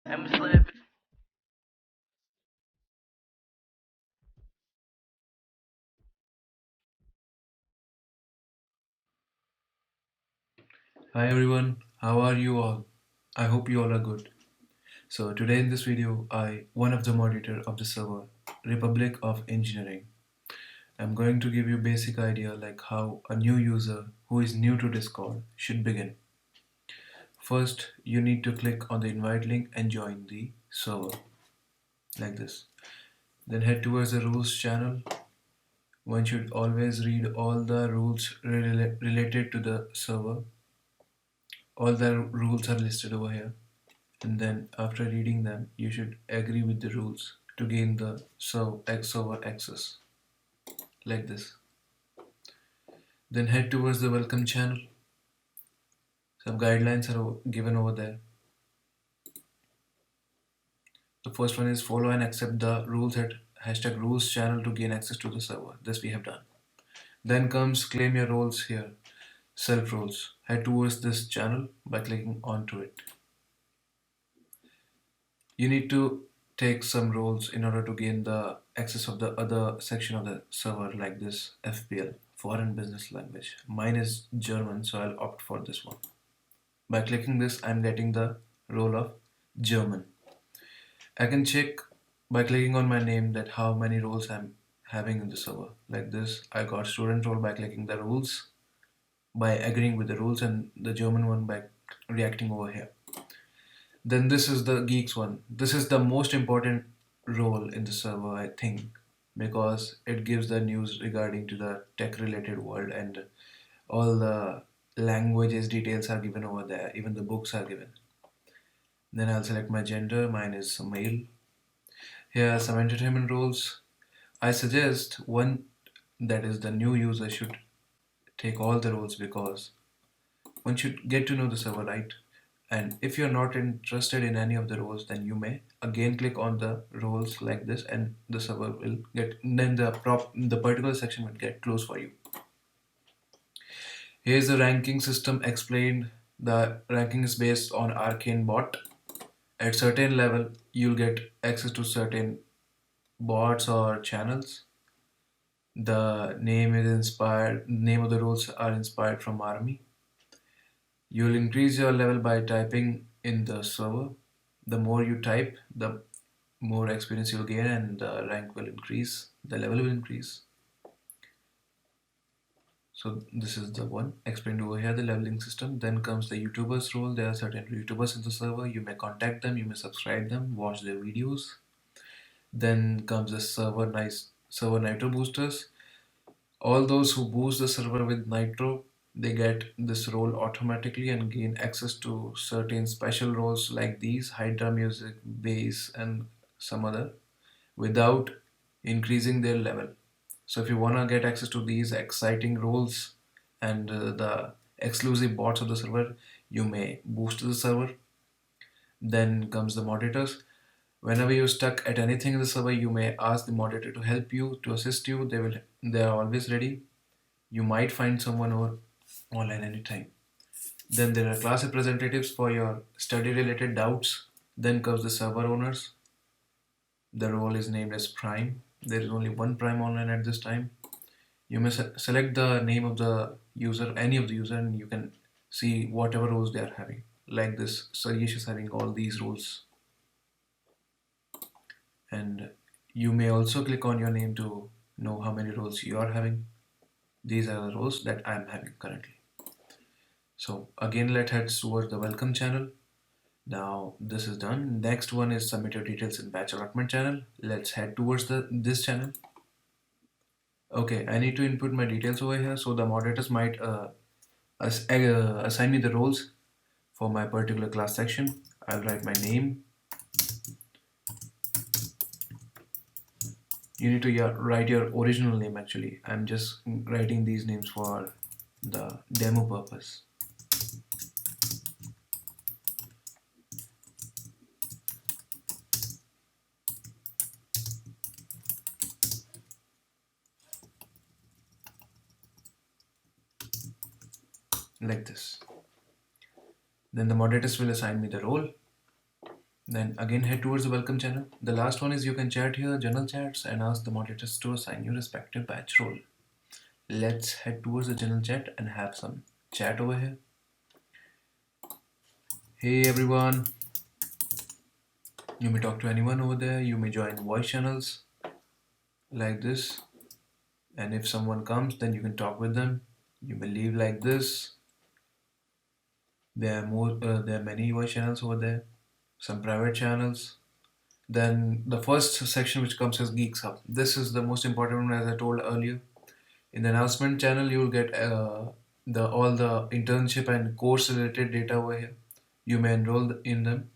I'm slipping. Hi everyone, how are you all? I hope you all are good. So today in this video, one of the moderator of the server, Republic of Engineering, I'm going to give you basic idea like how a new user who is new to Discord should begin. First, you need to click on the invite link and join the server like this. Then head towards the rules channel. One should always read all the rules related to the server. All the rules are listed over here. And then after reading them you should agree with the rules to gain the server access like this. Then head towards the welcome channel. Some guidelines are given over there. The first one is follow and accept the rules at hashtag rules channel to gain access to the server. This we have done. Then comes claim your roles here. Self roles. Head towards this channel by clicking onto it. You need to take some roles in order to gain the access of the other section of the server like this FBL, foreign business language. Mine is German, so I'll opt for this one. By clicking this, I'm getting the role of German. I can check by clicking on my name that how many roles I'm having in the server. Like this, I got student role by clicking the rules, by agreeing with the rules, and the German one by reacting over here. Then this is the geeks one. This is the most important role in the server, I think, because it gives the news regarding to the tech related world, and all the languages details are given over there, even the books are given. Then I'll select my gender. Mine is male. Here are some entertainment roles. I suggest one, that is the new user should take all the roles because one should get to know the server, right? And if you're not interested in any of the roles, then you may again click on the roles like this, and the server will get, then the particular section will get closed for you. Here's the ranking system explained. The ranking is based on arcane bot. At certain level, you'll get access to certain bots or channels. The name of the roles are inspired from army. You'll increase your level by typing in the server. The more you type, the more experience you'll gain, and the rank will increase, the level will increase. So this is the one explained over here, the leveling system. Then comes the YouTubers role. There are certain YouTubers in the server. You may contact them, you may subscribe them, watch their videos. Then comes the server nitro boosters. All those who boost the server with nitro, they get this role automatically and gain access to certain special roles like these: Hydra music, bass, and some other, without increasing their level. So if you want to get access to these exciting roles and the exclusive bots of the server, you may boost the server. Then comes the moderators. Whenever you're stuck at anything in the server, you may ask the moderator to help you, to assist you. They are always ready. You might find someone over online anytime. Then there are class representatives for your study related doubts. Then comes the server owners. The role is named as Prime. There is only one Prime online at this time. You may select the name of the user, any of the user, and you can see whatever roles they are having. Like this, Saryesh is having all these roles. And you may also click on your name to know how many roles you are having. These are the roles that I am having currently. So again, let's head towards the welcome channel. Now this is done. Next one is submit your details in batch allotment channel. Let's head towards this channel. Okay, I need to input my details over here, so the moderators might assign me the roles for my particular class section. I'll write my name. You need to write your original name actually. I'm just writing these names for the demo purpose. Like this. Then the moderators will assign me the role. Then again head towards the welcome channel. The last one is you can chat here, general chats, and ask the moderators to assign you respective batch role. Let's head towards the general chat and have some chat over here. Hey everyone, you may talk to anyone over there. You may join voice channels like this, and if someone comes, then you can talk with them. You may leave like this. There are many voice channels over there, some private channels. Then the first section which comes as Geeks Hub. This is the most important one, as I told earlier. In the announcement channel, you will get the all the internship and course related data over here. You may enroll in them.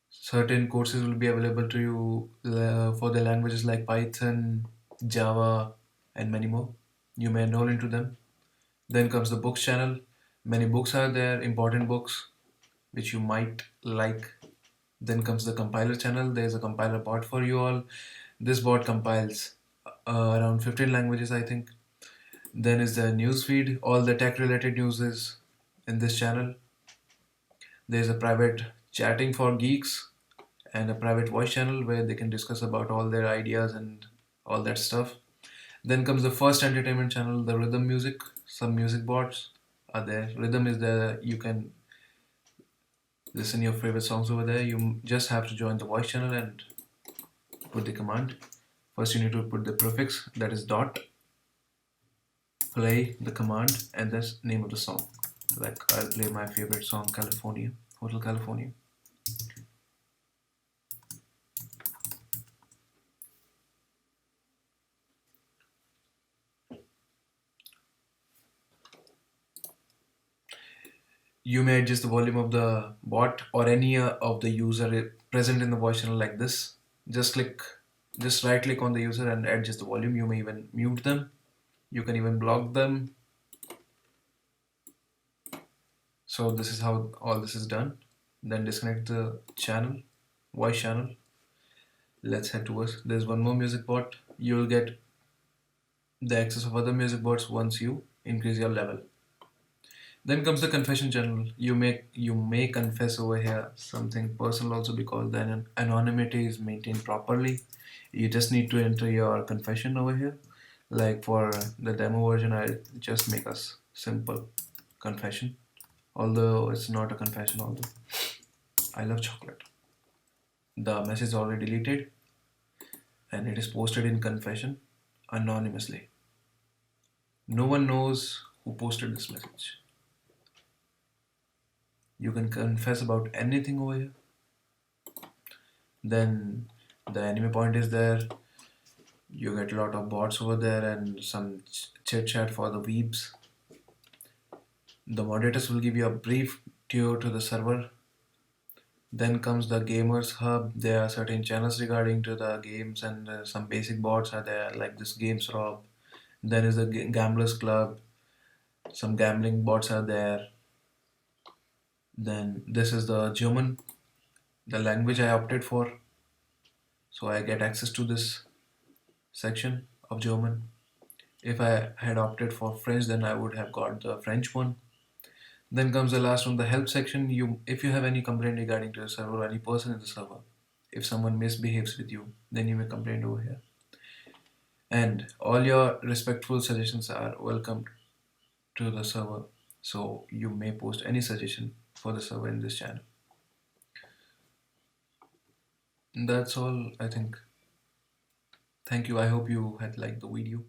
Certain courses will be available to you for the languages like Python, Java, and many more. You may enroll into them. Then comes the books channel. Many books are there, important books which you might like. Then comes the compiler channel. There's a compiler bot for you all. This bot compiles around 15 languages, I think. Then is the news feed. All the tech related news is in this channel. There's a private chatting for geeks and a private voice channel where they can discuss about all their ideas and all that stuff. Then comes the first entertainment channel, the rhythm music. Some music bots are there. Rhythm is there. You can listen your favorite songs over there. You just have to join the voice channel and put the command. First you need to put the prefix, that is dot, play the command, and the name of the song. Like I'll play my favorite song, California, Hotel California. You may adjust the volume of the bot or any of the user present in the voice channel like this. Just right click on the user and adjust the volume. You may even mute them. You can even block them. So this is how all this is done. Then disconnect the channel, voice channel. Let's head towards. There's one more music bot. You'll get the access of other music bots once you increase your level. Then comes the confession channel. You may confess over here something personal also, because then anonymity is maintained properly. You just need to enter your confession over here. Like for the demo version, I just make a simple confession. Although it's not a confession, although I love chocolate. The message is already deleted and it is posted in confession anonymously. No one knows who posted this message. You can confess about anything over here. Then the enemy point is there. You get a lot of bots over there and some chit chat for the weebs. The moderators will give you a brief tour to the server. Then comes the gamers hub. There are certain channels regarding to the games, and some basic bots are there like this games rob. Then is the gamblers club. Some gambling bots are there. Then this is the German, the language I opted for. So I get access to this section of German. If I had opted for French, then I would have got the French one. Then comes the last one, the help section. If you have any complaint regarding to the server or any person in the server, if someone misbehaves with you, then you may complain over here. And all your respectful suggestions are welcomed to the server. So you may post any suggestion for the server in this channel. And that's all, I think. Thank you. I hope you had liked the video.